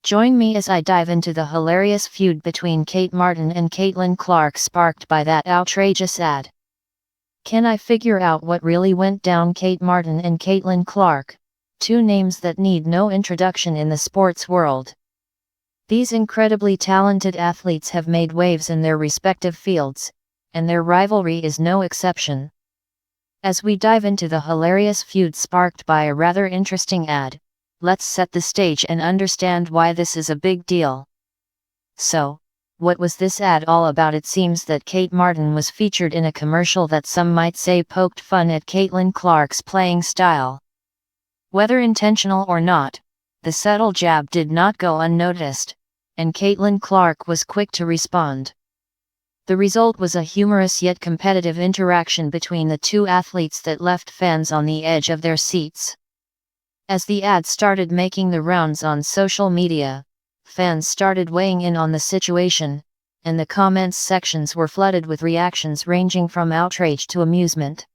Join me as I dive into the hilarious feud between Kate Martin and Caitlin Clark sparked by that outrageous ad. Can I figure out what really went down? Kate Martin and Caitlin Clark, two names that need no introduction in the sports world. These incredibly talented athletes have made waves in their respective fields, and their rivalry is no exception. As we dive into the hilarious feud sparked by a rather interesting ad, let's set the stage and understand why this is a big deal. So, what was this ad all about? It seems that Kate Martin was featured in a commercial that some might say poked fun at Caitlin Clark's playing style. Whether intentional or not, the subtle jab did not go unnoticed, and Caitlin Clark was quick to respond. The result was a humorous yet competitive interaction between the two athletes that left fans on the edge of their seats. As the ad started making the rounds on social media, fans started weighing in on the situation, and the comments sections were flooded with reactions ranging from outrage to amusement.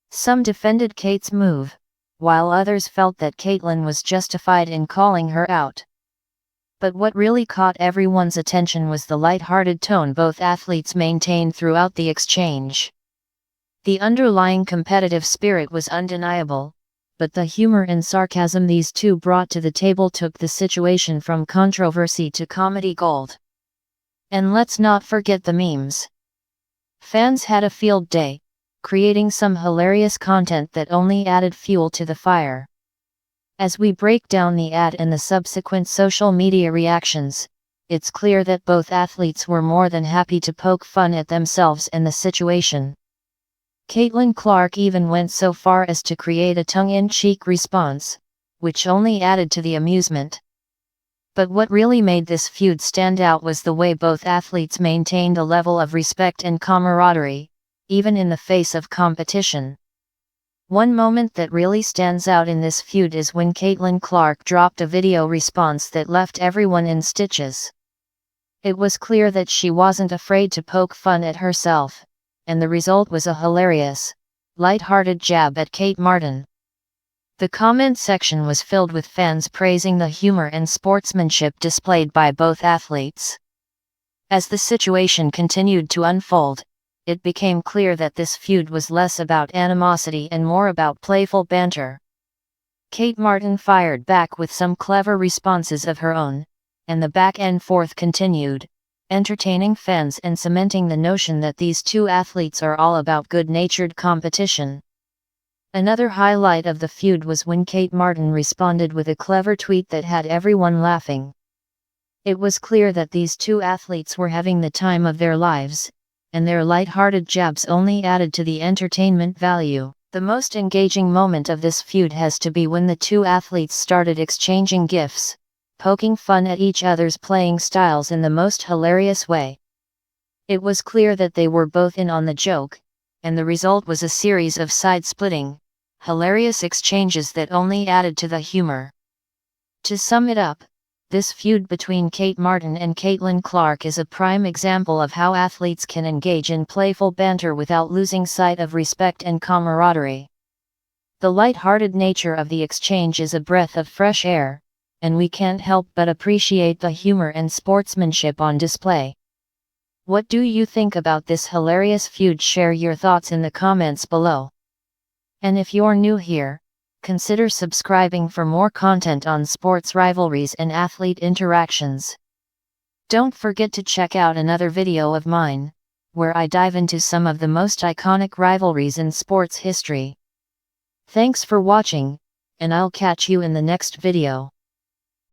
Some defended Kate's move, while others felt that Caitlin was justified in calling her out. But what really caught everyone's attention was the lighthearted tone both athletes maintained throughout the exchange. The underlying competitive spirit was undeniable, but the humor and sarcasm these two brought to the table took the situation from controversy to comedy gold. And let's not forget the memes. Fans had a field day, creating some hilarious content that only added fuel to the fire. As we break down the ad and the subsequent social media reactions, it's clear that both athletes were more than happy to poke fun at themselves and the situation. Caitlin Clark even went so far as to create a tongue-in-cheek response, which only added to the amusement. But what really made this feud stand out was the way both athletes maintained a level of respect and camaraderie, even in the face of competition. One moment that really stands out in this feud is when Caitlin Clark dropped a video response that left everyone in stitches. It was clear that she wasn't afraid to poke fun at herself, and the result was a hilarious, lighthearted jab at Kate Martin. The comment section was filled with fans praising the humor and sportsmanship displayed by both athletes. As the situation continued to unfold, it became clear that this feud was less about animosity and more about playful banter. Kate Martin fired back with some clever responses of her own, and the back and forth continued, entertaining fans and cementing the notion that these two athletes are all about good-natured competition. Another highlight of the feud was when Kate Martin responded with a clever tweet that had everyone laughing. It was clear that these two athletes were having the time of their lives, and their lighthearted jabs only added to the entertainment value. The most engaging moment of this feud has to be when the two athletes started exchanging gifs, poking fun at each other's playing styles in the most hilarious way. It was clear that they were both in on the joke, and the result was a series of side-splitting, hilarious exchanges that only added to the humor. To sum it up, this feud between Kate Martin and Caitlin Clark is a prime example of how athletes can engage in playful banter without losing sight of respect and camaraderie. The light-hearted nature of the exchange is a breath of fresh air, and we can't help but appreciate the humor and sportsmanship on display. What do you think about this hilarious feud? Share your thoughts in the comments below. And if you're new here, consider subscribing for more content on sports rivalries and athlete interactions. Don't forget to check out another video of mine, where I dive into some of the most iconic rivalries in sports history. Thanks for watching, and I'll catch you in the next video.